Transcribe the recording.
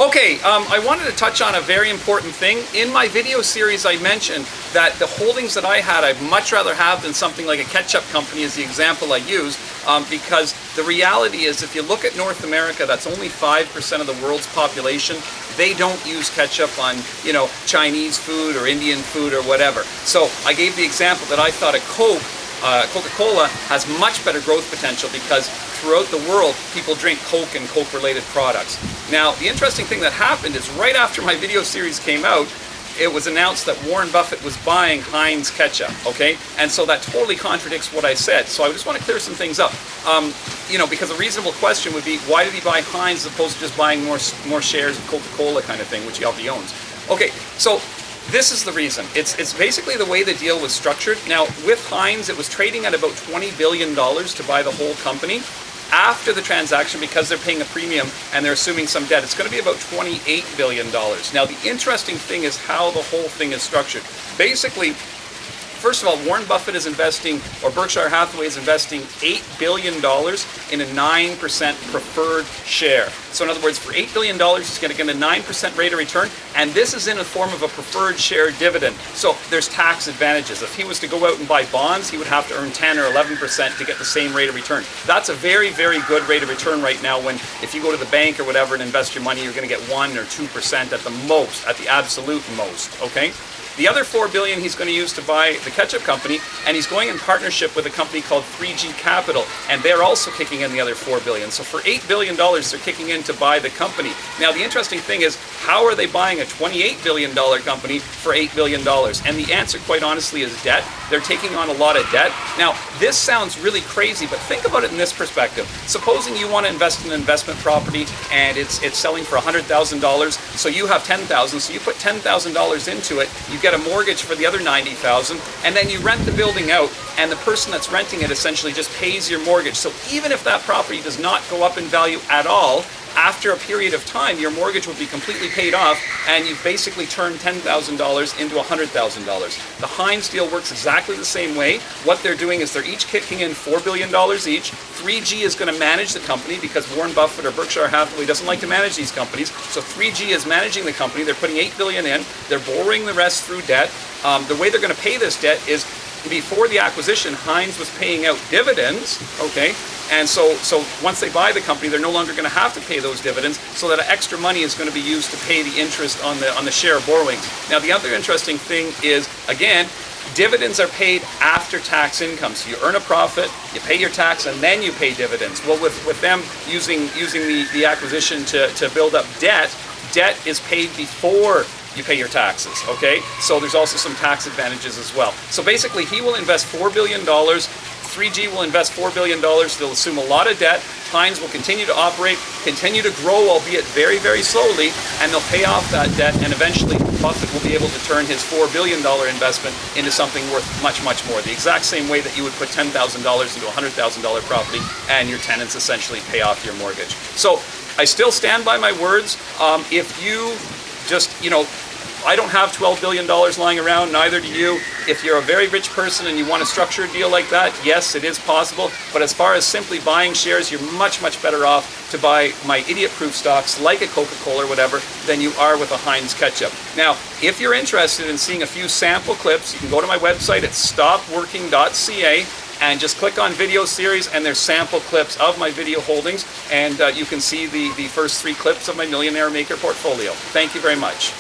Okay, I wanted to touch on a very important thing. In my video series, I mentioned that the holdings that I had, I'd much rather have than something like a ketchup company is the example I use, because the reality is if you look at North America, that's only 5% of the world's population. They don't use ketchup on, Chinese food or Indian food or whatever. So I gave the example that I thought a Coca-Cola has much better growth potential because throughout the world, people drink Coke and Coke-related products. Now, the interesting thing that happened is right after my video series came out, it was announced that Warren Buffett was buying Heinz ketchup, okay? And so that totally contradicts what I said. So I just want to clear some things up. Because a reasonable question would be, why did he buy Heinz as opposed to just buying more shares of Coca-Cola kind of thing, which he already owns? Okay, so this is the reason. It's basically the way the deal was structured. Now, with Heinz, it was trading at about $20 billion to buy the whole company. After the transaction, because they're paying a premium and they're assuming some debt, it's going to be about $28 billion. Now, the interesting thing is how the whole thing is structured. Basically, first of all, Warren Buffett is investing, or Berkshire Hathaway is investing $8 billion in a 9% preferred share. So in other words, for $8 billion, he's going to get a 9% rate of return, and this is in the form of a preferred share dividend. So there's tax advantages. If he was to go out and buy bonds, he would have to earn 10 or 11% to get the same rate of return. That's a very, very good rate of return right now when if you go to the bank or whatever and invest your money, you're going to get 1 or 2% at the most, at the absolute most, okay? The other $4 billion he's going to use to buy the ketchup company, and he's going in partnership with a company called 3G Capital, and they're also kicking in the other $4 billion. So for $8 billion, they're kicking in to buy the company. Now, the interesting thing is, how are they buying a $28 billion company for $8 billion? And the answer, quite honestly, is debt. They're taking on a lot of debt. Now, this sounds really crazy, but think about it in this perspective. Supposing you want to invest in an investment property, and it's selling for $100,000, so you have $10,000, so you put $10,000 into it, you get a mortgage for the other $90,000, and then you rent the building out, and the person that's renting it essentially just pays your mortgage. So even if that property does not go up in value at all, after a period of time, your mortgage will be completely paid off, and you've basically turned $10,000 into $100,000. The Heinz deal works exactly the same way. What they're doing is they're each kicking in $4 billion each. 3G is going to manage the company because Warren Buffett or Berkshire Hathaway doesn't like to manage these companies. So 3G is managing the company. They're putting $8 billion in. They're borrowing the rest through debt. The way they're going to pay this debt is before the acquisition, Heinz was paying out dividends, okay? And so once they buy the company, they're no longer going to have to pay those dividends, so that extra money is going to be used to pay the interest on the share borrowings. Now, the other interesting thing is, again, dividends are paid after tax income. So you earn a profit, you pay your tax, and then you pay dividends. Well, with them using the acquisition to build up debt is paid before you pay your taxes, okay? So there's also some tax advantages as well. So basically, he will invest $4 billion. 3G will invest $4 billion. They'll assume a lot of debt. Heinz will continue to operate, continue to grow, albeit very, very slowly, and they'll pay off that debt, and eventually Buffett will be able to turn his $4 billion investment into something worth much, much more. The exact same way that you would put $10,000 into a $100,000 property, and your tenants essentially pay off your mortgage. So I still stand by my words. If you just, I don't have $12 billion lying around, neither do you. If you're a very rich person and you want to structure a deal like that, yes, it is possible. But as far as simply buying shares, you're much, much better off to buy my idiot-proof stocks like a Coca-Cola or whatever than you are with a Heinz ketchup. Now, if you're interested in seeing a few sample clips, you can go to my website at stopworking.ca and just click on video series, and there's sample clips of my video holdings, and you can see the first 3 clips of my Millionaire Maker portfolio. Thank you very much.